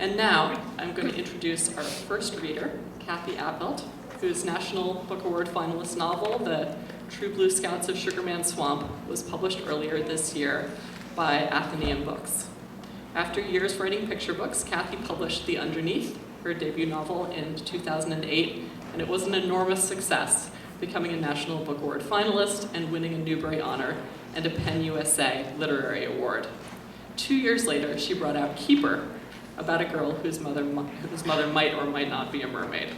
And now I'm going to introduce our first reader, Kathi Appelt, whose National Book Award finalist novel, The True Blue Scouts of Sugarman Swamp, was published earlier this year by Athenaeum Books. After years writing picture books, Kathi published The Underneath, her debut novel, in 2008, and it was an enormous success, becoming a National Book Award finalist and winning a Newbery Honor and a PEN USA Literary Award. 2 years later, she brought out Keeper, about a girl whose mother might or might not be a mermaid.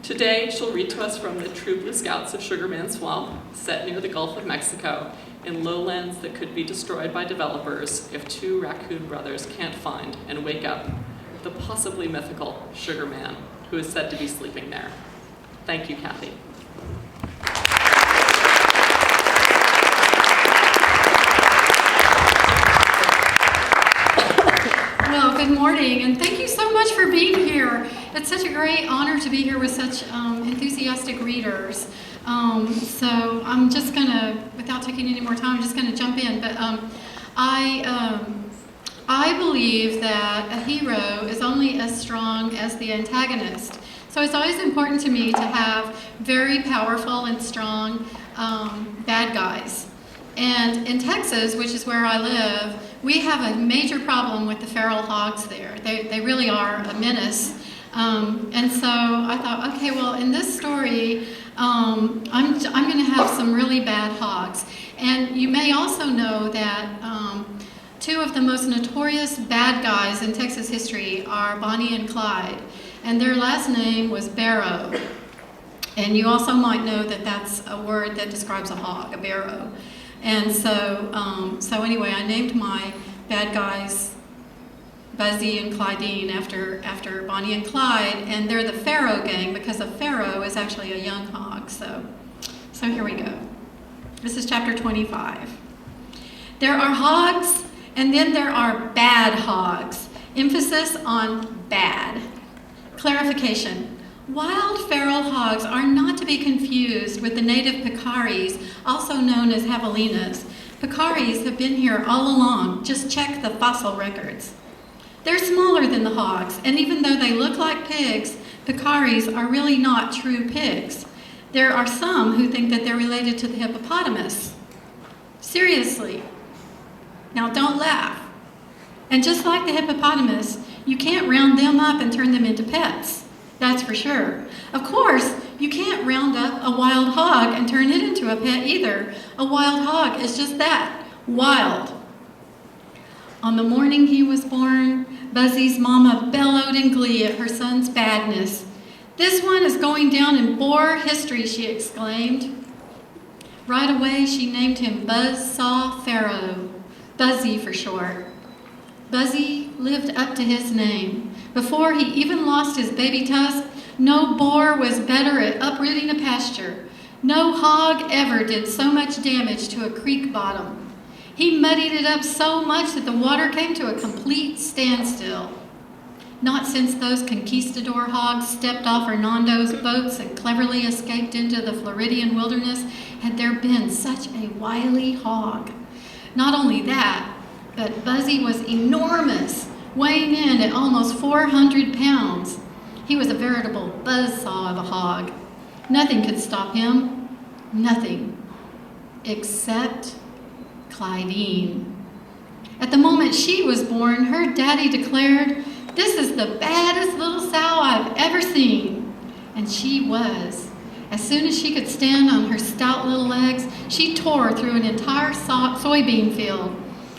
Today, she'll read to us from The True Blue Scouts of Sugarman Swamp, set near the Gulf of Mexico, in lowlands that could be destroyed by developers if two raccoon brothers can't find and wake up the possibly mythical Sugar Man, who is said to be sleeping there. Thank you, Kathi. Well, good morning, and thank you so much for being here. It's such a great honor to be here with such enthusiastic readers. So I'm just going to, without taking any more time, I'm just going to jump in. But I believe that a hero is only as strong as the antagonist. So it's always important to me to have very powerful and strong bad guys. And in Texas, which is where I live, we have a major problem with the feral hogs there. They really are a menace. And so I thought, okay, well, in this story, I'm going to have some really bad hogs. And you may also know that two of the most notorious bad guys in Texas history are Bonnie and Clyde. And their last name was Barrow. And you also might know that that's a word that describes a hog, a barrow. And so anyway, I named my bad guys Buzzy and Clydine after Bonnie and Clyde, and they're the Pharaoh gang because a pharaoh is actually a young hog. So here we go. This is chapter 25. There are hogs, and then there are bad hogs. Emphasis on bad. Clarification. Wild feral hogs are not to be confused with the native pecaries, also known as javelinas. Pecaries have been here all along. Just check the fossil records. They're smaller than the hogs, and even though they look like pigs, pecaries are really not true pigs. There are some who think that they're related to the hippopotamus. Seriously. Now don't laugh. And just like the hippopotamus, you can't round them up and turn them into pets. That's for sure. Of course, you can't round up a wild hog and turn it into a pet either. A wild hog is just that, wild. On the morning he was born, Buzzy's mama bellowed in glee at her son's badness. "This one is going down in Boer history," she exclaimed. Right away, she named him Buzzsaw Pharaoh, Buzzy for short. Buzzy lived up to his name. Before he even lost his baby tusk, no Boer was better at uprooting a pasture. No hog ever did so much damage to a creek bottom. He muddied it up so much that the water came to a complete standstill. Not since those conquistador hogs stepped off Hernando's boats and cleverly escaped into the Floridian wilderness had there been such a wily hog. Not only that, but Buzzy was enormous, weighing in at almost 400 pounds. He was a veritable buzzsaw of a hog. Nothing could stop him. Nothing. Except Clydine. At the moment she was born, her daddy declared, "This is the baddest little sow I've ever seen." And she was. As soon as she could stand on her stout little legs, she tore through an entire soybean field.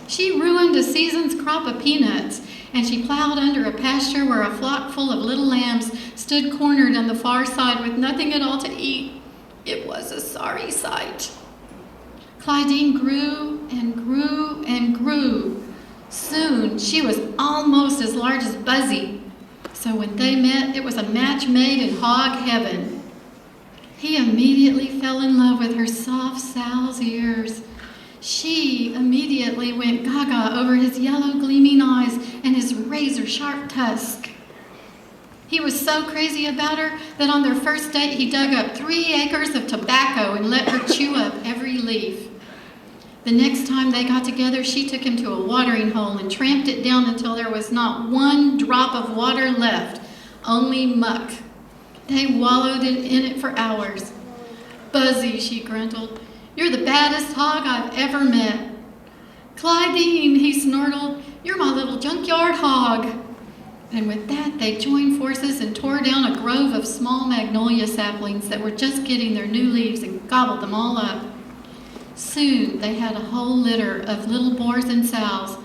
She ruined a season's crop of peanuts, and she plowed under a pasture where a flock full of little lambs stood cornered on the far side with nothing at all to eat. It was a sorry sight. Clydine grew and grew and grew. Soon she was almost as large as Buzzy. So when they met, it was a match made in hog heaven. He immediately fell in love with her soft sow's ears. She immediately went gaga over his yellow gleaming eyes and his razor-sharp tusk. He was so crazy about her that on their first date he dug up 3 acres of tobacco and let her chew up every leaf. The next time they got together, she took him to a watering hole and tramped it down until there was not one drop of water left, only muck. They wallowed in it for hours. "Buzzy," she gruntled, "you're the baddest hog I've ever met." "Clydine," he snortled, "you're my little junkyard hog." And with that, they joined forces and tore down a grove of small magnolia saplings that were just getting their new leaves and gobbled them all up. Soon they had a whole litter of little boars and sows,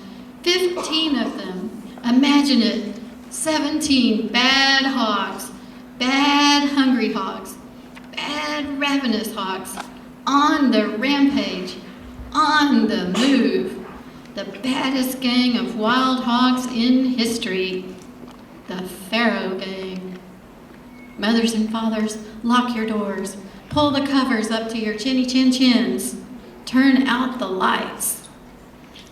15 of them. Imagine it, 17 bad hogs, bad hungry hogs, bad ravenous hogs, on the rampage, on the move. The baddest gang of wild hogs in history. The Pharaoh Gang. Mothers and fathers, lock your doors. Pull the covers up to your chinny chin chins. Turn out the lights.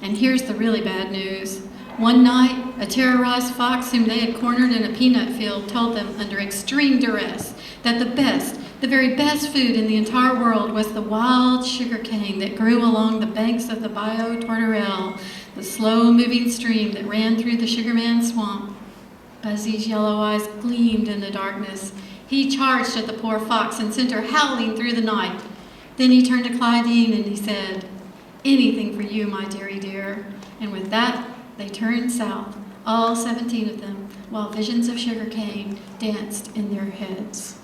And here's the really bad news. One night, a terrorized fox whom they had cornered in a peanut field told them under extreme duress that the very best food in the entire world was the wild sugar cane that grew along the banks of the Bayou Torterelle, the slow-moving stream that ran through the Sugarman Swamp. Buzzy's yellow eyes gleamed in the darkness. He charged at the poor fox and sent her howling through the night. Then he turned to Clydine and he said, "Anything for you, my dearie dear." And with that, they turned south, all 17 of them, while visions of sugar cane danced in their heads.